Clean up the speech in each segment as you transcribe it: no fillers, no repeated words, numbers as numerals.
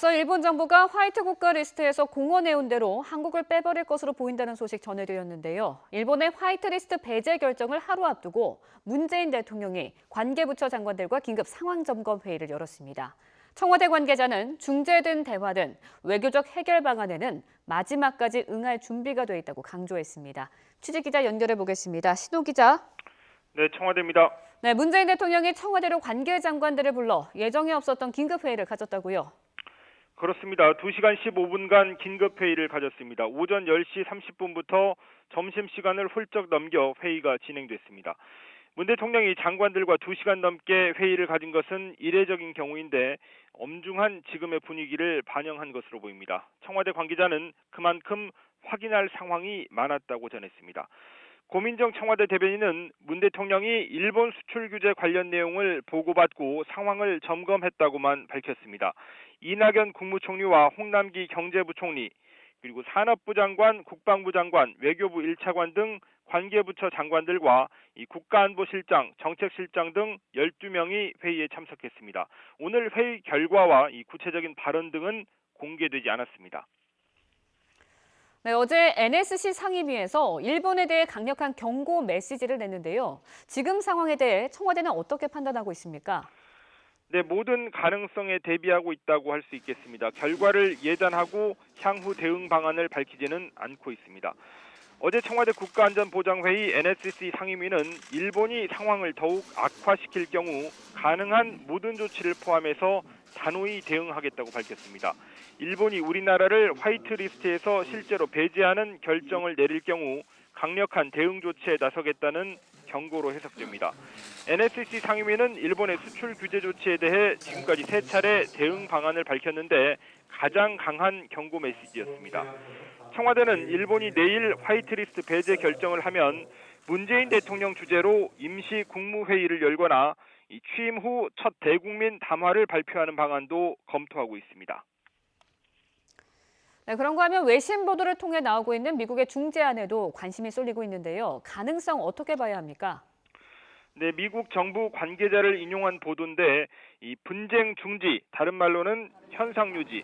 앞서 일본 정부가 화이트 국가 리스트에서 공언해온 대로 한국을 빼버릴 것으로 보인다는 소식 전해드렸는데요. 일본의 화이트 리스트 배제 결정을 하루 앞두고 문재인 대통령이 관계부처 장관들과 긴급 상황 점검 회의를 열었습니다. 청와대 관계자는 중재든 대화든 외교적 해결 방안에는 마지막까지 응할 준비가 돼 있다고 강조했습니다. 취재기자 연결해 보겠습니다. 신호 기자. 네, 청와대입니다. 네, 문재인 대통령이 청와대로 관계 장관들을 불러 예정에 없었던 긴급 회의를 가졌다고요. 그렇습니다. 2시간 15분간 긴급회의를 가졌습니다. 오전 10시 30분부터 점심시간을 훌쩍 넘겨 회의가 진행됐습니다. 문 대통령이 장관들과 2시간 넘게 회의를 가진 것은 이례적인 경우인데 엄중한 지금의 분위기를 반영한 것으로 보입니다. 청와대 관계자는 그만큼 확인할 상황이 많았다고 전했습니다. 고민정 청와대 대변인은 문 대통령이 일본 수출 규제 관련 내용을 보고받고 상황을 점검했다고만 밝혔습니다. 이낙연 국무총리와 홍남기 경제부총리, 그리고 산업부 장관, 국방부 장관, 외교부 1차관 등 관계부처 장관들과 이 국가안보실장, 정책실장 등 12명이 회의에 참석했습니다. 오늘 회의 결과와 이 구체적인 발언 등은 공개되지 않았습니다. 네, 어제 NSC 상임위에서 일본에 대해 강력한 경고 메시지를 냈는데요. 지금 상황에 대해 청와대는 어떻게 판단하고 있습니까? 네, 모든 가능성에 대비하고 있다고 할 수 있겠습니다. 결과를 예단하고 향후 대응 방안을 밝히지는 않고 있습니다. 어제 청와대 국가안전보장회의 NSC 상임위는 일본이 상황을 더욱 악화시킬 경우 가능한 모든 조치를 포함해서 단호히 대응하겠다고 밝혔습니다. 일본이 우리나라를 화이트리스트에서 실제로 배제하는 결정을 내릴 경우 강력한 대응 조치에 나서겠다는 경고로 해석됩니다. NSC 상임위는 일본의 수출 규제 조치에 대해 지금까지 3차례 대응 방안을 밝혔는데 가장 강한 경고 메시지였습니다. 청와대는 일본이 내일 화이트리스트 배제 결정을 하면 문재인 대통령 주재로 임시 국무회의를 열거나 취임 후 첫 대국민 담화를 발표하는 방안도 검토하고 있습니다. 네, 그런가 하면 외신 보도를 통해 나오고 있는 미국의 중재안에도 관심이 쏠리고 있는데요. 가능성 어떻게 봐야 합니까? 네, 미국 정부 관계자를 인용한 보도인데 이 분쟁 중지, 다른 말로는 현상 유지,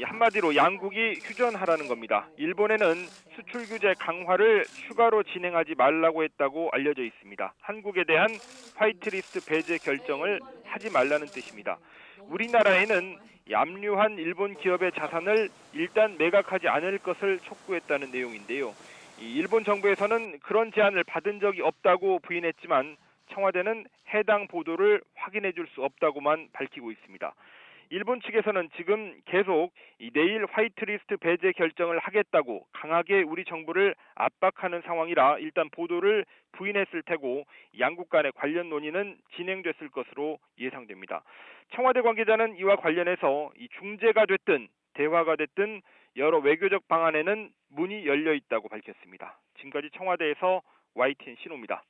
한마디로 양국이 휴전하라는 겁니다. 일본에는 수출 규제 강화를 추가로 진행하지 말라고 했다고 알려져 있습니다. 한국에 대한 화이트리스트 배제 결정을 하지 말라는 뜻입니다. 우리나라에는 압류한 일본 기업의 자산을 일단 매각하지 않을 것을 촉구했다는 내용인데요. 일본 정부에서는 그런 제안을 받은 적이 없다고 부인했지만 청와대는 해당 보도를 확인해 줄 수 없다고만 밝히고 있습니다. 일본 측에서는 지금 계속 내일 화이트리스트 배제 결정을 하겠다고 강하게 우리 정부를 압박하는 상황이라 일단 보도를 부인했을 테고 양국 간의 관련 논의는 진행됐을 것으로 예상됩니다. 청와대 관계자는 이와 관련해서 중재가 됐든 대화가 됐든 여러 외교적 방안에는 문이 열려 있다고 밝혔습니다. 지금까지 청와대에서 YTN 신호입니다.